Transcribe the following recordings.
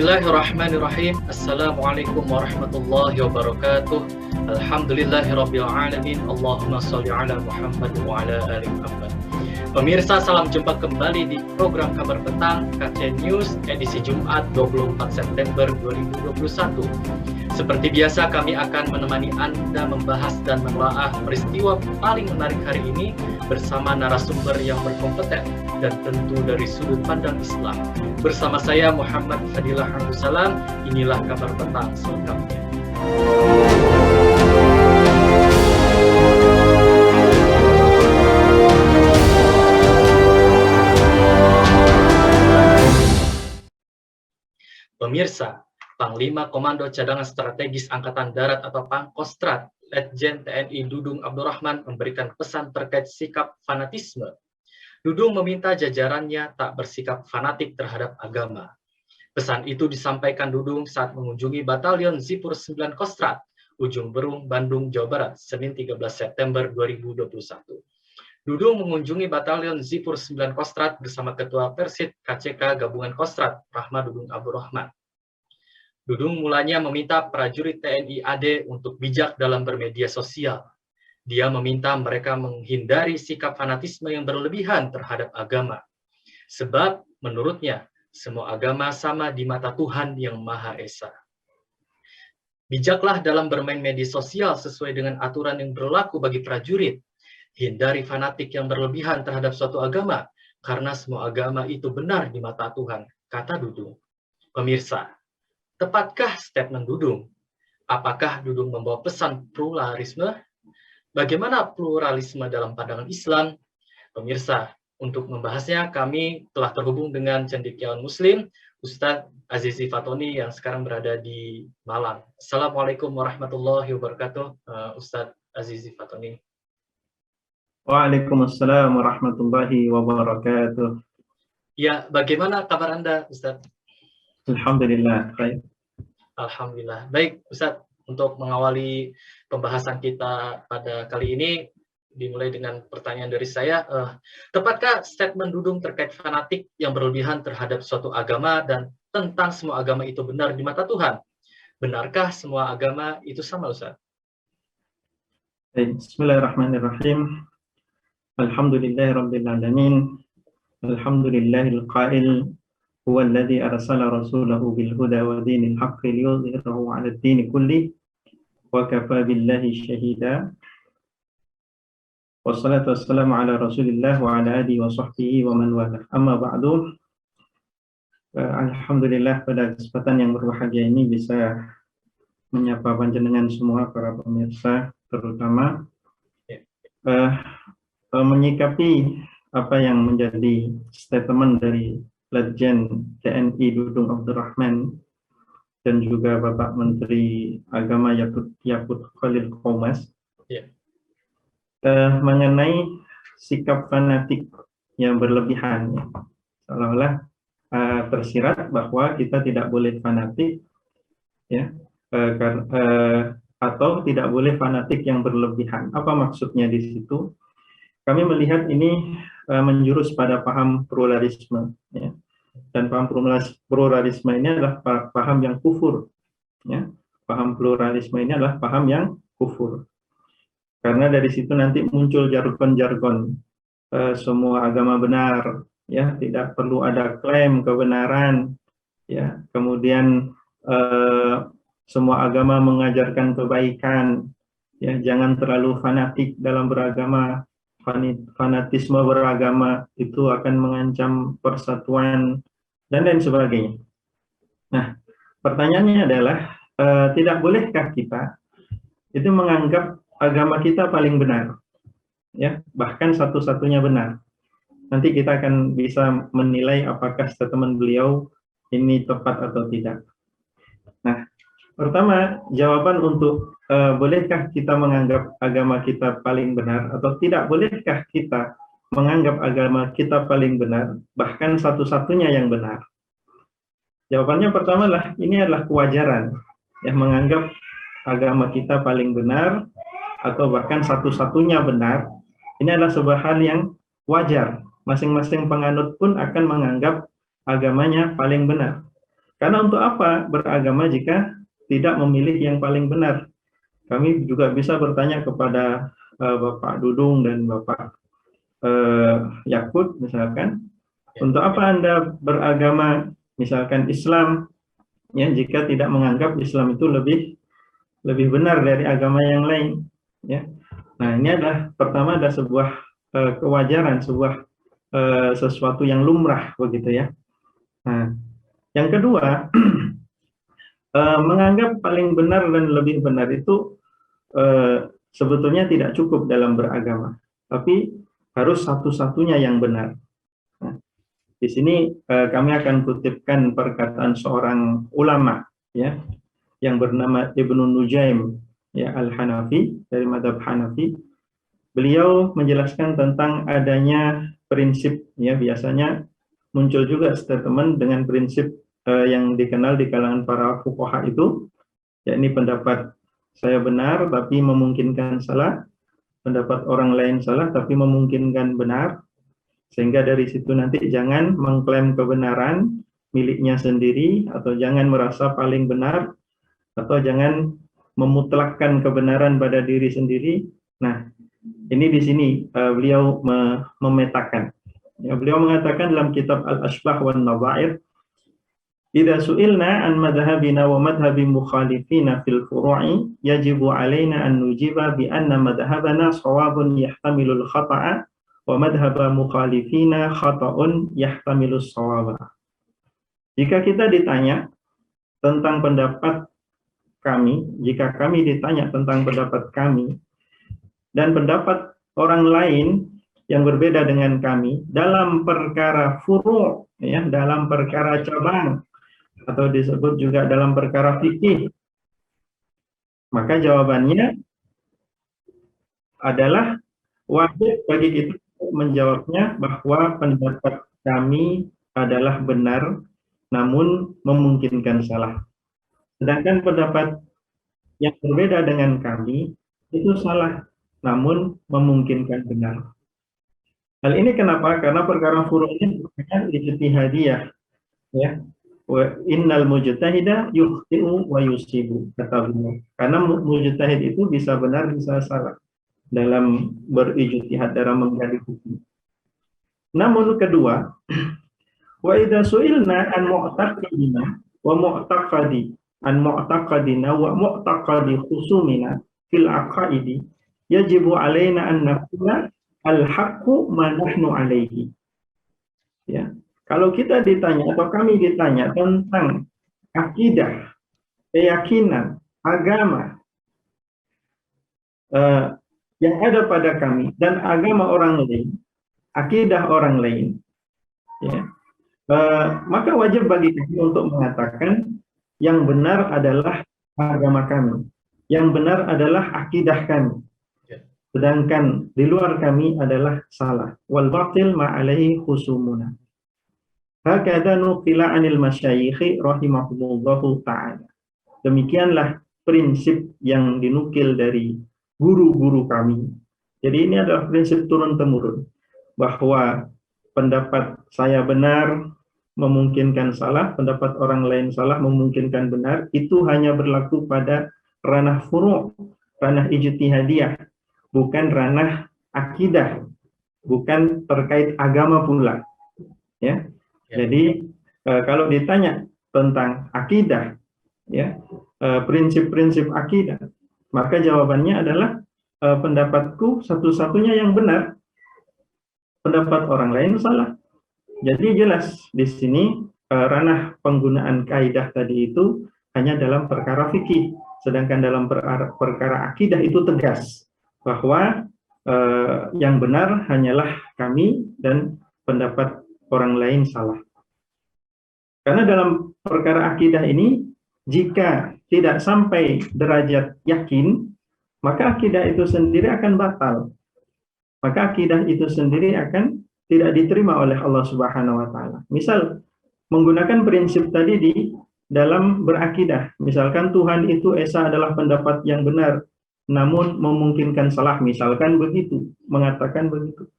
Bismillahirrahmanirrahim. Assalamualaikum warahmatullahi wabarakatuh. Alhamdulillahirabbil alamin. Allahumma shalli ala Muhammad wa ala ali Muhammad. Pemirsa, salam jumpa kembali di program Kabar Petang KC News edisi Jumat 24 September 2021. Seperti biasa, kami akan menemani Anda membahas dan menelaah peristiwa paling menarik hari ini bersama narasumber yang berkompeten dan tentu dari sudut pandang Islam. Bersama saya Muhammad Fadilah Abdussalam, inilah Kabar Petang selengkapnya. Pemirsa, Panglima Komando Cadangan Strategis Angkatan Darat atau Pangkostrat, Letjen TNI Dudung Abdurrahman memberikan pesan terkait sikap fanatisme. Dudung meminta jajarannya tak bersikap fanatik terhadap agama. Pesan itu disampaikan Dudung saat mengunjungi Batalion Zipur 9 Kostrat, Ujung Berung, Bandung, Jawa Barat, Senin 13 September 2021. Dudung mengunjungi Batalion Zipur 9 Kostrat bersama Ketua Persit KCK Gabungan Kostrat, Rahma Dudung Abdurrahman. Dudung mulanya meminta prajurit TNI AD untuk bijak dalam bermedia sosial. Dia meminta mereka menghindari sikap fanatisme yang berlebihan terhadap agama. Sebab menurutnya, semua agama sama di mata Tuhan yang Maha Esa. Bijaklah dalam bermain media sosial sesuai dengan aturan yang berlaku bagi prajurit. Hindari fanatik yang berlebihan terhadap suatu agama, karena semua agama itu benar di mata Tuhan, kata Dudung. Pemirsa, tepatkah statement Dudung? Apakah Dudung membawa pesan pluralisme? Bagaimana pluralisme dalam pandangan Islam? Pemirsa, untuk membahasnya kami telah terhubung dengan cendekiawan Muslim, Ustadz Azizi Fatoni yang sekarang berada di Malang. Assalamualaikum warahmatullahi wabarakatuh, Ustadz Azizi Fatoni. Waalaikumsalam warahmatullahi wabarakatuh. Ya, bagaimana kabar Anda, Ustadz? Alhamdulillah, baik. Alhamdulillah. Baik, Ustadz, untuk mengawali pembahasan kita pada kali ini, dimulai dengan pertanyaan dari saya. Tepatkah statement Dudung terkait fanatik yang berlebihan terhadap suatu agama dan tentang semua agama itu benar di mata Tuhan? Benarkah semua agama itu sama, Ustaz? Bismillahirrahmanirrahim. Alhamdulillahirabbil alamin. Alhamdulillahil qail huwa alladzi arsala rasulahu bil huda wa dinil haqqi liyudhhirahu 'ala ad-din kulli wa kafa billahi syahida. Wassalatu wassalamu ala Rasulillah wa ala alihi wa sahbihi wa man wala. Amma ba'du. Alhamdulillah, pada kesempatan yang berbahagia ini bisa menyapa panjenengan semua para pemirsa, terutama menyikapi apa yang menjadi statement dari Letjen TNI Dudung Abdurrahman dan juga Bapak Menteri Agama Yakut Khalil Qomas mengenai sikap fanatik yang berlebihan. Seolah-olah tersirat bahwa kita tidak boleh fanatik, ya, atau tidak boleh fanatik yang berlebihan. Apa maksudnya di situ? Kami melihat ini menjurus pada paham pluralisme, ya. Dan paham pluralisme ini adalah paham yang kufur, ya. Paham pluralisme ini adalah paham yang kufur, karena dari situ nanti muncul jargon-jargon semua agama benar, ya, tidak perlu ada klaim kebenaran, ya. Kemudian semua agama mengajarkan kebaikan, ya, jangan terlalu fanatik dalam beragama. Fanatisme beragama itu akan mengancam persatuan dan lain sebagainya. Nah, pertanyaannya adalah tidak bolehkah kita itu menganggap agama kita paling benar, ya, bahkan satu-satunya benar? Nanti kita akan bisa menilai apakah statement beliau ini tepat atau tidak. Nah, pertama, jawaban untuk bolehkah kita menganggap agama kita paling benar atau tidak bolehkah kita menganggap agama kita paling benar, bahkan satu-satunya yang benar? Jawabannya pertama lah, ini adalah kewajaran, ya, menganggap agama kita paling benar atau bahkan satu-satunya benar. Ini adalah sebuah hal yang wajar. Masing-masing penganut pun akan menganggap agamanya paling benar. Karena untuk apa beragama jika tidak memilih yang paling benar? Kami juga bisa bertanya kepada Bapak Dudung dan Bapak Yakut misalkan, untuk apa Anda beragama misalkan Islam ya jika tidak menganggap Islam itu lebih benar dari agama yang lain ya. Nah, ini adalah pertama ada sebuah kewajaran, sebuah sesuatu yang lumrah begitu ya. Nah, yang kedua menganggap paling benar dan lebih benar itu sebetulnya tidak cukup dalam beragama, tapi harus satu-satunya yang benar. Nah, di sini kami akan kutipkan perkataan seorang ulama ya yang bernama Ibnu Nujaim ya Al-Hanafi dari mazhab Hanafi. Beliau menjelaskan tentang adanya prinsip ya, biasanya muncul juga statement dengan prinsip yang dikenal di kalangan para fuqaha itu, yakni pendapat saya benar tapi memungkinkan salah, pendapat orang lain salah tapi memungkinkan benar, sehingga dari situ nanti jangan mengklaim kebenaran miliknya sendiri, atau jangan merasa paling benar, atau jangan memutlakkan kebenaran pada diri sendiri. Nah, ini di sini beliau memetakan. Ya, beliau mengatakan dalam kitab Al-Ashbah wan Nadha'ir, "Idza su'ilna an madhhabina wa madhhabi mukhalifina fil furu'i, yajibu 'alaina an nujiba bi anna madhhabana shawabun yahtamilul khata'a wa madhhaba mukhalifina khata'un yahtamilus shawaba." Jika kita ditanya tentang pendapat kami, jika kami ditanya tentang pendapat kami dan pendapat orang lain yang berbeda dengan kami dalam perkara furu' ya, dalam perkara cabang atau disebut juga dalam perkara fikih, maka jawabannya adalah wajib bagi kita menjawabnya bahwa pendapat kami adalah benar namun memungkinkan salah, sedangkan pendapat yang berbeda dengan kami itu salah namun memungkinkan benar. Hal ini kenapa? Karena perkara furu' ini merupakan ijtihadiyah ya. Wa innal mujtahida yukhti'u wa yusibu, kata beliau. Karena mujtahid itu bisa benar bisa salah dalam berijtihad, dalam menggali hukum. Namun kedua, wa idza su'ilna an mu'taqidina wa mu'taqadi an mu'taqadina wa mu'taqadi khusumina fil aqaidi, yajibu alaina an naqula al-haqqu ma nahnu alaihi. Ya. Kalau kita ditanya atau kami ditanya tentang akidah, keyakinan, agama yang ada pada kami dan agama orang lain, akidah orang lain, ya, maka wajib bagi kami untuk mengatakan yang benar adalah agama kami, yang benar adalah akidah kami, sedangkan di luar kami adalah salah. Wal batil ma alaihi khusumuna. Hakadha nuqila 'anil masyayikh rahimahumullahu ta'ala. Demikianlah prinsip yang dinukil dari guru-guru kami. Jadi ini adalah prinsip turun-temurun, bahwa pendapat saya benar memungkinkan salah, pendapat orang lain salah memungkinkan benar, itu hanya berlaku pada ranah furu', ranah ijtihadiyah, bukan ranah akidah, bukan terkait agama pula. Ya. Jadi kalau ditanya tentang akidah, ya, prinsip-prinsip akidah, maka jawabannya adalah pendapatku satu-satunya yang benar, pendapat orang lain salah. Jadi jelas di sini ranah penggunaan kaidah tadi itu hanya dalam perkara fikih, sedangkan dalam perkara akidah itu tegas bahwa yang benar hanyalah kami dan pendapat orang lain salah. Karena dalam perkara akidah ini, jika tidak sampai derajat yakin, maka akidah itu sendiri akan batal. Maka akidah itu sendiri akan tidak diterima oleh Allah Subhanahu wa Ta'ala. Misal, menggunakan prinsip tadi di dalam berakidah. Misalkan Tuhan itu esa adalah pendapat yang benar, namun memungkinkan salah. Misalkan begitu, mengatakan begitu.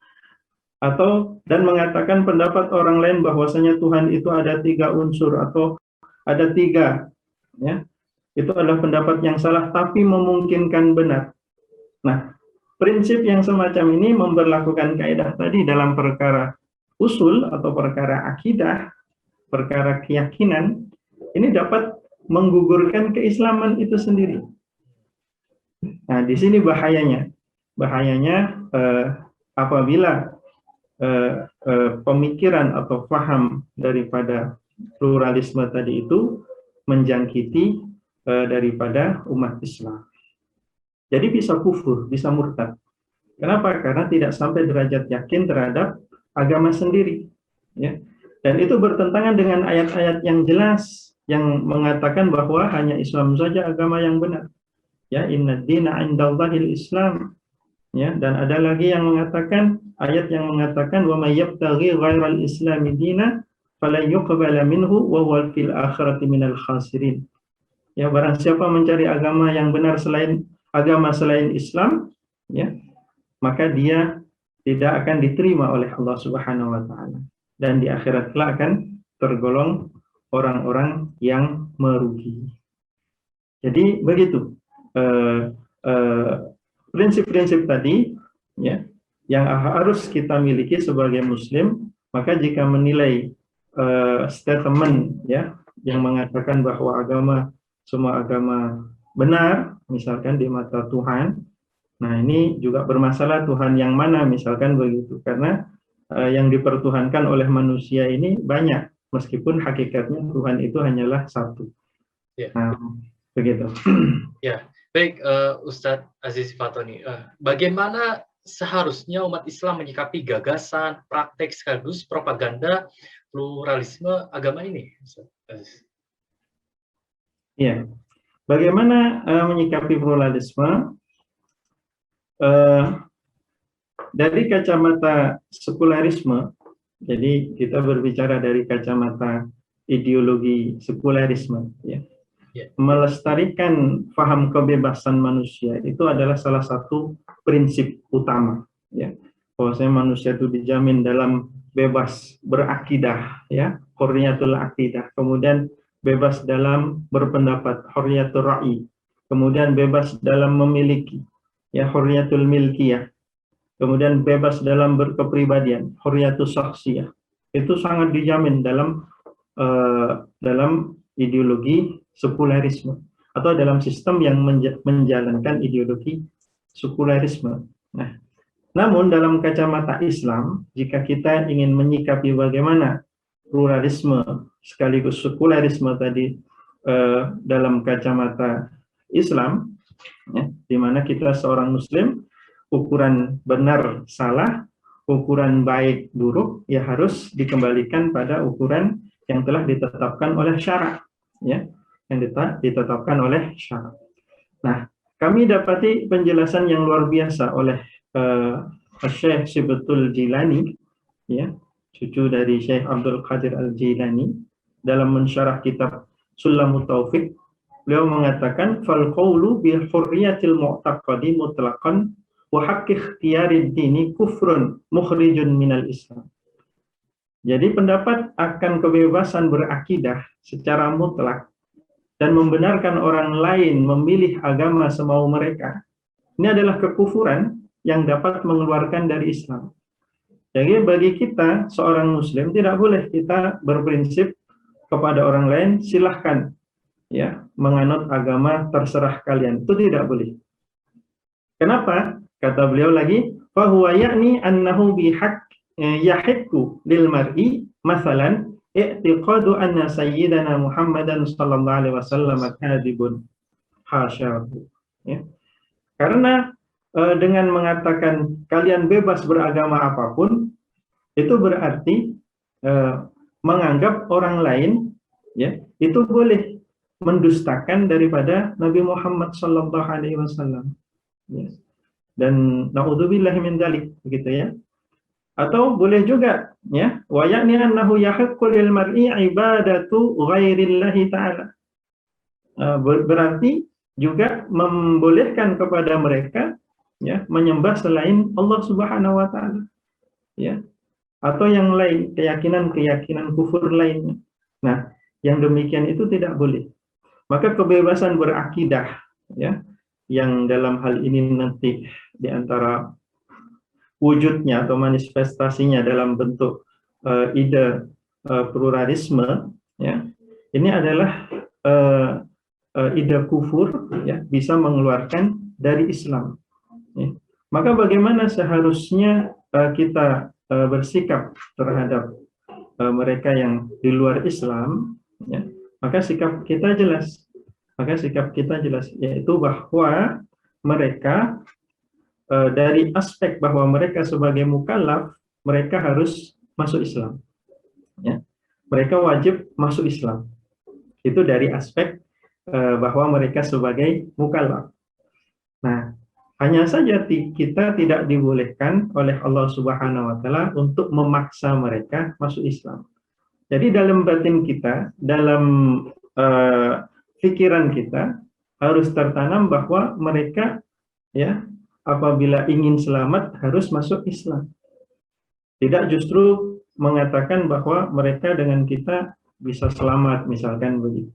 Atau dan mengatakan pendapat orang lain bahwasanya Tuhan itu ada 3 unsur atau ada 3, ya. Itu adalah pendapat yang salah tapi memungkinkan benar. Nah, prinsip yang semacam ini memberlakukan kaidah tadi dalam perkara usul atau perkara akidah, perkara keyakinan, ini dapat menggugurkan keislaman itu sendiri. Nah, di sini bahayanya. Bahayanya apabila pemikiran atau paham daripada pluralisme tadi itu menjangkiti daripada umat Islam. Jadi bisa kufur, bisa murtad. Kenapa? Karena tidak sampai derajat yakin terhadap agama sendiri. Ya. Dan itu bertentangan dengan ayat-ayat yang jelas yang mengatakan bahwa hanya Islam saja agama yang benar. Ya, inna dina indallahil Islam. Ya, dan ada lagi yang mengatakan, ayat yang mengatakan wa may yabtaghi ghairal islami dina falan yuqbala minhu wa huwa fil akhirati minal khasirin. Ya, barang siapa mencari agama yang benar selain Islam, ya, maka dia tidak akan diterima oleh Allah Subhanahu wa taala. Dan di akhirat kelak akan tergolong orang-orang yang merugi. Jadi begitu prinsip-prinsip tadi, ya, yang harus kita miliki sebagai Muslim. Maka jika menilai statement, ya, yang mengatakan bahwa semua agama benar, misalkan di mata Tuhan, nah ini juga bermasalah Tuhan yang mana, misalkan begitu, karena yang dipertuhankan oleh manusia ini banyak, meskipun hakikatnya Tuhan itu hanyalah satu. Ya. Nah, begitu. Ya, baik Ustadz Aziz Fatoni. Bagaimana seharusnya umat Islam menyikapi gagasan, praktek sekaligus propaganda pluralisme agama ini, Ustadz Aziz? Ya, bagaimana menyikapi pluralisme? Dari kacamata sekularisme, jadi kita berbicara dari kacamata ideologi sekularisme, ya. Melestarikan paham kebebasan manusia itu adalah salah satu prinsip utama, ya. Bahwasanya manusia itu dijamin dalam bebas berakidah, ya, hurriyatul aqidah, kemudian bebas dalam berpendapat, hurriyatul ra'i, kemudian bebas dalam memiliki, ya, hurriyatul milkiyah, kemudian bebas dalam berkepribadian, hurriyatus syakhsiyah. Itu sangat dijamin dalam ideologi sekularisme atau dalam sistem yang menjalankan ideologi sekularisme. Nah, namun dalam kacamata Islam, jika kita ingin menyikapi bagaimana pluralisme sekaligus sekularisme tadi dalam kacamata Islam, ya, di mana kita seorang Muslim, ukuran benar salah, ukuran baik buruk, ya harus dikembalikan pada ukuran yang telah ditetapkan oleh syarak, ya, yang ditetapkan oleh syarak. Nah, kami dapati penjelasan yang luar biasa oleh Syekh Sibatul Jilani, ya, cucu dari Syekh Abdul Qadir Al-Jilani, dalam mensyarah kitab Sulamut Taufiq. Beliau mengatakan fal qawlu bi hurriyatil mu'taqadi mutlaqan wa haqqi ikhtiyari dini kufrun mukhrijun minal Islam. Jadi pendapat akan kebebasan berakidah secara mutlak dan membenarkan orang lain memilih agama semau mereka, ini adalah kekufuran yang dapat mengeluarkan dari Islam. Jadi bagi kita seorang Muslim tidak boleh kita berprinsip kepada orang lain silahkan, ya, menganut agama terserah kalian, itu tidak boleh. Kenapa? Kata beliau lagi, fahuwa ya'ni annahu bihaq yahiqqu lil mar'i masalan i'tiqadu anna sayyidana Muhammadan sallallahu alaihi wasallam kadhibun hasyahu, ya. Karena dengan mengatakan kalian bebas beragama apapun, itu berarti menganggap orang lain, ya, itu boleh mendustakan daripada Nabi Muhammad sallallahu alaihi wasallam, ya. Dan naudzubillahi min dzalik, begitu, ya. Atau boleh juga, ya, wa ya'ni annahu yahiqqu lil mar'i ibadatu ghairillahi ta'ala. Berarti juga membolehkan kepada mereka, ya, menyembah selain Allah Subhanahu wa taala, ya, atau yang lain, keyakinan-keyakinan kufur lainnya. Nah, yang demikian itu tidak boleh. Maka kebebasan berakidah, ya, yang dalam hal ini nanti di antara wujudnya atau manifestasinya dalam bentuk ide pluralisme, ya, ini adalah ide kufur, ya, bisa mengeluarkan dari Islam. Ya. Maka bagaimana seharusnya kita bersikap terhadap mereka yang di luar Islam, ya, maka sikap kita jelas. Maka sikap kita jelas, yaitu bahwa mereka dari aspek bahwa mereka sebagai mukallaf, mereka harus masuk Islam. Ya. Mereka wajib masuk Islam. Itu dari aspek bahwa mereka sebagai mukallaf. Nah, hanya saja kita tidak dibolehkan oleh Allah Subhanahu wa Ta'ala untuk memaksa mereka masuk Islam. Jadi dalam batin kita, dalam pikiran kita harus tertanam bahwa mereka, ya, apabila ingin selamat harus masuk Islam. Tidak justru mengatakan bahwa mereka dengan kita bisa selamat, misalkan begitu.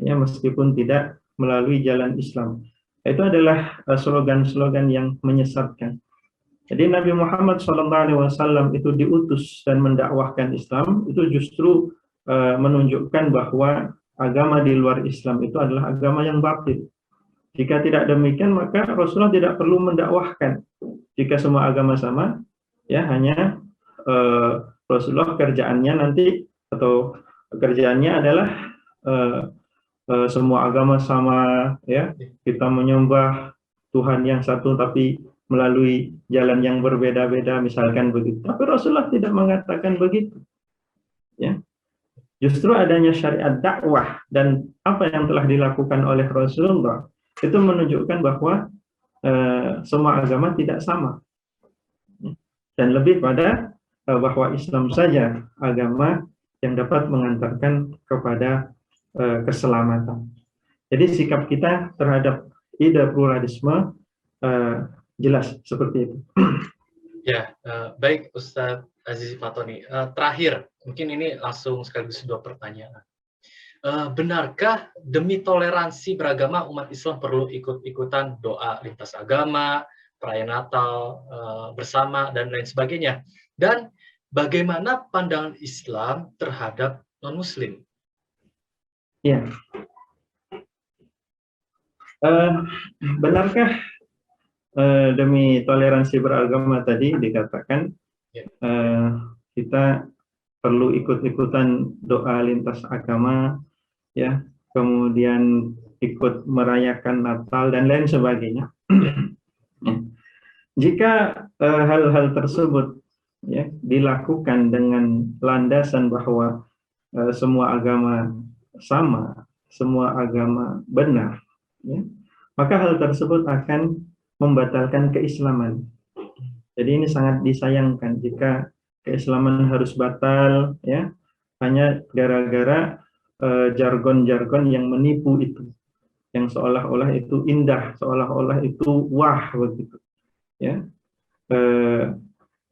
Ya, meskipun tidak melalui jalan Islam. Itu adalah slogan-slogan yang menyesatkan. Jadi Nabi Muhammad SAW itu diutus dan mendakwahkan Islam, itu justru menunjukkan bahwa agama di luar Islam itu adalah agama yang batil. Jika tidak demikian, maka Rasulullah tidak perlu mendakwahkan. Jika semua agama sama, ya hanya Rasulullah kerjaannya nanti, atau kerjaannya adalah semua agama sama, ya, kita menyembah Tuhan yang satu tapi melalui jalan yang berbeda-beda, misalkan begitu. Tapi Rasulullah tidak mengatakan begitu, ya. Justru adanya syariat dakwah dan apa yang telah dilakukan oleh Rasulullah itu menunjukkan bahwa semua agama tidak sama, dan lebih pada bahwa Islam saja agama yang dapat mengantarkan kepada keselamatan. Jadi sikap kita terhadap ide pluralisme jelas seperti itu. Ya, baik Ustadz Aziz Fatoni. Terakhir, mungkin ini langsung sekaligus 2 pertanyaan. Benarkah demi toleransi beragama umat Islam perlu ikut-ikutan doa lintas agama, perayaan Natal bersama, dan lain sebagainya? Dan bagaimana pandangan Islam terhadap non-Muslim? Ya, benarkah demi toleransi beragama tadi dikatakan kita perlu ikut-ikutan doa lintas agama, ya, kemudian ikut merayakan Natal dan lain sebagainya. Jika hal-hal tersebut, ya, dilakukan dengan landasan bahwa semua agama sama, semua agama benar, ya, maka hal tersebut akan membatalkan keislaman. Jadi ini sangat disayangkan jika keislaman harus batal, ya, hanya gara-gara jargon-jargon yang menipu itu, yang seolah-olah itu indah, seolah-olah itu wah begitu, ya.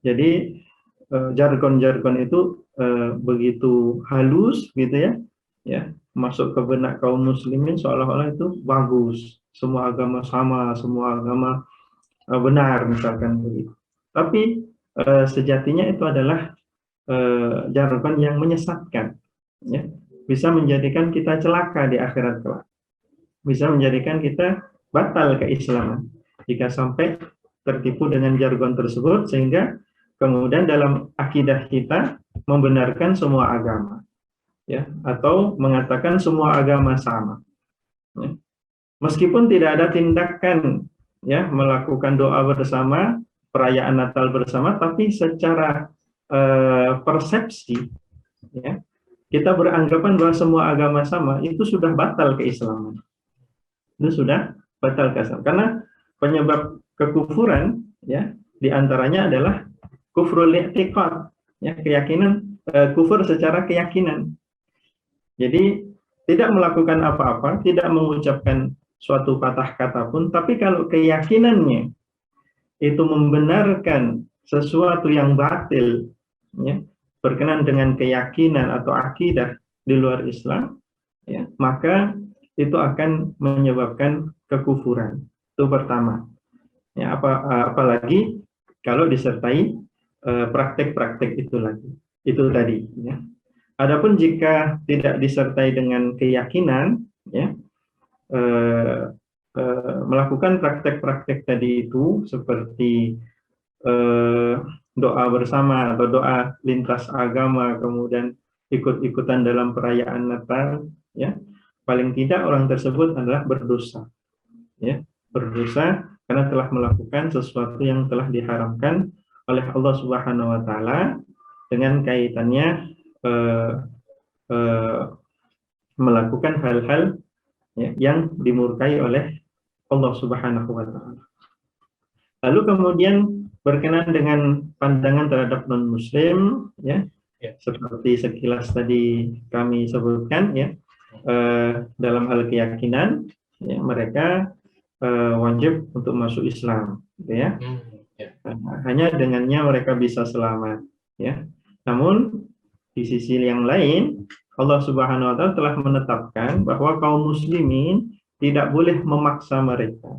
Jadi jargon-jargon itu begitu halus, gitu ya. Ya, masuk ke benak kaum muslimin seolah-olah itu bagus, semua agama sama, semua agama benar, misalkan begitu. Tapi sejatinya itu adalah jargon yang menyesatkan, ya. Bisa menjadikan kita celaka di akhirat kelak, bisa menjadikan kita batal keislaman jika sampai tertipu dengan jargon tersebut, sehingga kemudian dalam akidah kita membenarkan semua agama, ya, atau mengatakan semua agama sama, ya. Meskipun tidak ada tindakan, ya, melakukan doa bersama, perayaan Natal bersama, tapi secara persepsi, ya, kita beranggapan bahwa semua agama sama, itu sudah batal keislaman. Itu sudah batal keislaman. Karena penyebab kekufuran, ya, diantaranya adalah kufrul i'tiqad, ya, keyakinan, kufur secara keyakinan. Jadi tidak melakukan apa-apa, tidak mengucapkan suatu patah kata pun, tapi kalau keyakinannya itu membenarkan sesuatu yang batil, ya, berkenan dengan keyakinan atau akidah di luar Islam, ya, maka itu akan menyebabkan kekufuran. Itu pertama. Ya, apalagi kalau disertai praktek-praktek itu lagi. Itu tadi. Ya. Adapun jika tidak disertai dengan keyakinan, ya, melakukan praktek-praktek tadi itu seperti doa bersama atau doa lintas agama, kemudian ikut-ikutan dalam perayaan Natal, ya, paling tidak orang tersebut adalah berdosa, ya, berdosa karena telah melakukan sesuatu yang telah diharamkan oleh Allah Subhanahu Wa Taala dengan kaitannya melakukan hal-hal, ya, yang dimurkai oleh Allah Subhanahu Wa Taala. Lalu kemudian berkenaan dengan pandangan terhadap non-Muslim, ya, seperti sekilas tadi kami sebutkan, ya, dalam hal keyakinan, ya, mereka wajib untuk masuk Islam, gitu ya. Hanya dengannya mereka bisa selamat, ya. Namun di sisi yang lain, Allah Subhanahu Wa Taala telah menetapkan bahwa kaum muslimin tidak boleh memaksa mereka.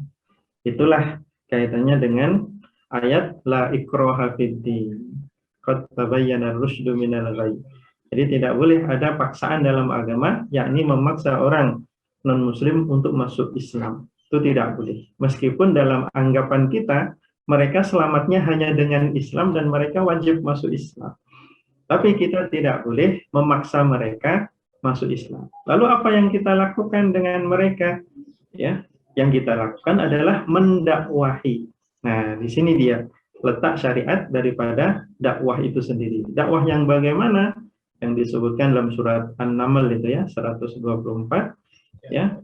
Itulah kaitannya dengan ayat la ikraha fiddin qad tabayyana ar-rusydu minal ghayy. Jadi tidak boleh ada paksaan dalam agama, yakni memaksa orang non-muslim untuk masuk Islam. Itu tidak boleh. Meskipun dalam anggapan kita mereka selamatnya hanya dengan Islam dan mereka wajib masuk Islam. Tapi kita tidak boleh memaksa mereka masuk Islam. Lalu apa yang kita lakukan dengan mereka? Ya, yang kita lakukan adalah mendakwahi. Nah, di sini dia letak syariat daripada dakwah itu sendiri. Dakwah yang bagaimana? Yang disebutkan dalam surat An-Naml itu ya, 124, ya.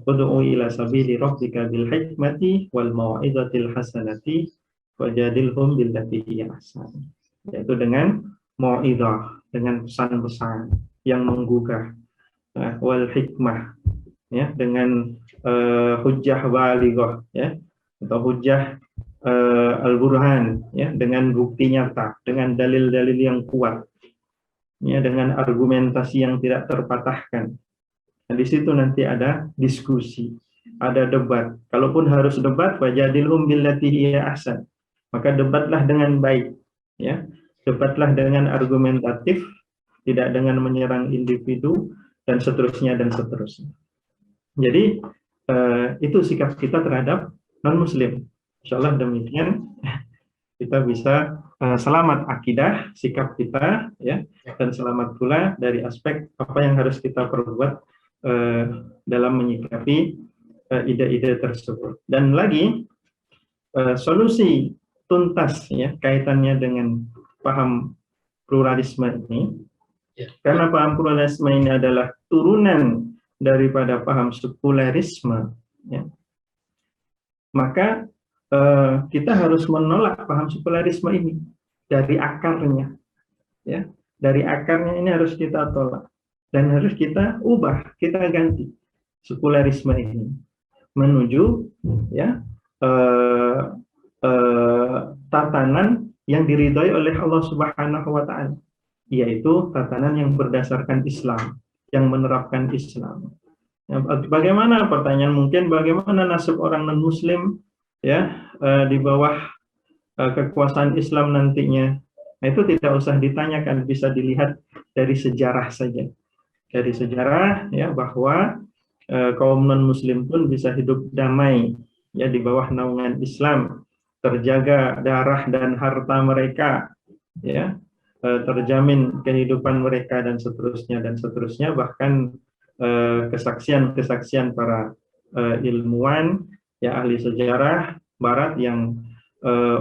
Ud'u ila sabili rabbika bil hikmati wal mau'izatil hasanati wajadilhum billati hiya ahsan. Yaitu dengan mau'izah, dengan pesan-pesan yang menggugah, wal hikmah, ya, dengan hujjah balighah, ya, atau hujjah al-burhan, ya, dengan bukti nyata, dengan dalil-dalil yang kuat, ya, dengan argumentasi yang tidak terpatahkan. Nah, di situ nanti ada diskusi, ada debat. Kalaupun harus debat, wajadilhum billati hiya ahsan, maka debatlah dengan baik, ya, debatlah dengan argumentatif, tidak dengan menyerang individu, dan seterusnya dan seterusnya. Jadi itu sikap kita terhadap non-Muslim. Insyaallah demikian kita bisa selamat akidah sikap kita, ya, dan selamat pula dari aspek apa yang harus kita perbuat dalam menyikapi ide-ide tersebut. Dan lagi solusi tuntas, ya, kaitannya dengan paham pluralisme ini, karena paham pluralisme ini adalah turunan daripada paham sekulerisme, ya, maka kita harus menolak paham sekulerisme ini dari akarnya, ya, dari akarnya ini harus kita tolak dan harus kita ubah, kita ganti sekulerisme ini menuju, ya, tatanan yang diridhoi oleh Allah Subhanahu Wa Taala, yaitu tatanan yang berdasarkan Islam, yang menerapkan Islam. Ya, bagaimana, pertanyaan mungkin, bagaimana nasib orang non-Muslim, ya, di bawah kekuasaan Islam nantinya? Nah, itu tidak usah ditanyakan, bisa dilihat dari sejarah saja. Dari sejarah, ya, bahwa kaum non-Muslim pun bisa hidup damai, ya, di bawah naungan Islam, terjaga darah dan harta mereka, ya, terjamin kehidupan mereka dan seterusnya, bahkan kesaksian para ilmuwan, ya, ahli sejarah Barat yang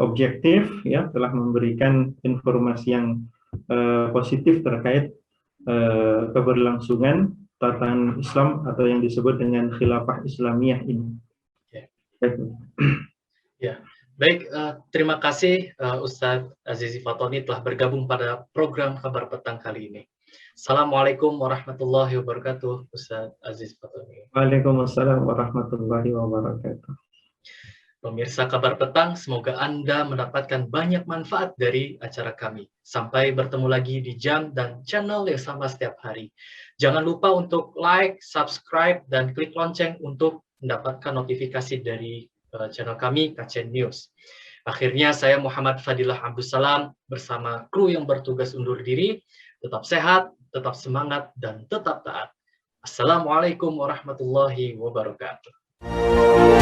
objektif, ya, telah memberikan informasi yang positif terkait keberlangsungan tatanan Islam atau yang disebut dengan khilafah Islamiyah ini. Ya, baik. Terima kasih Ustadz Azizi Fatoni telah bergabung pada program Kabar Petang kali ini. Assalamualaikum warahmatullahi wabarakatuh, Ustadz Azizi Fatoni. Waalaikumsalam warahmatullahi wabarakatuh. Pemirsa Kabar Petang, semoga Anda mendapatkan banyak manfaat dari acara kami. Sampai bertemu lagi di jam dan channel yang sama setiap hari. Jangan lupa untuk like, subscribe, dan klik lonceng untuk mendapatkan notifikasi dari channel kami, KCN News. Akhirnya saya Muhammad Fadilah Abdussalam bersama kru yang bertugas undur diri. Tetap sehat, tetap semangat, dan tetap taat. Assalamualaikum warahmatullahi wabarakatuh.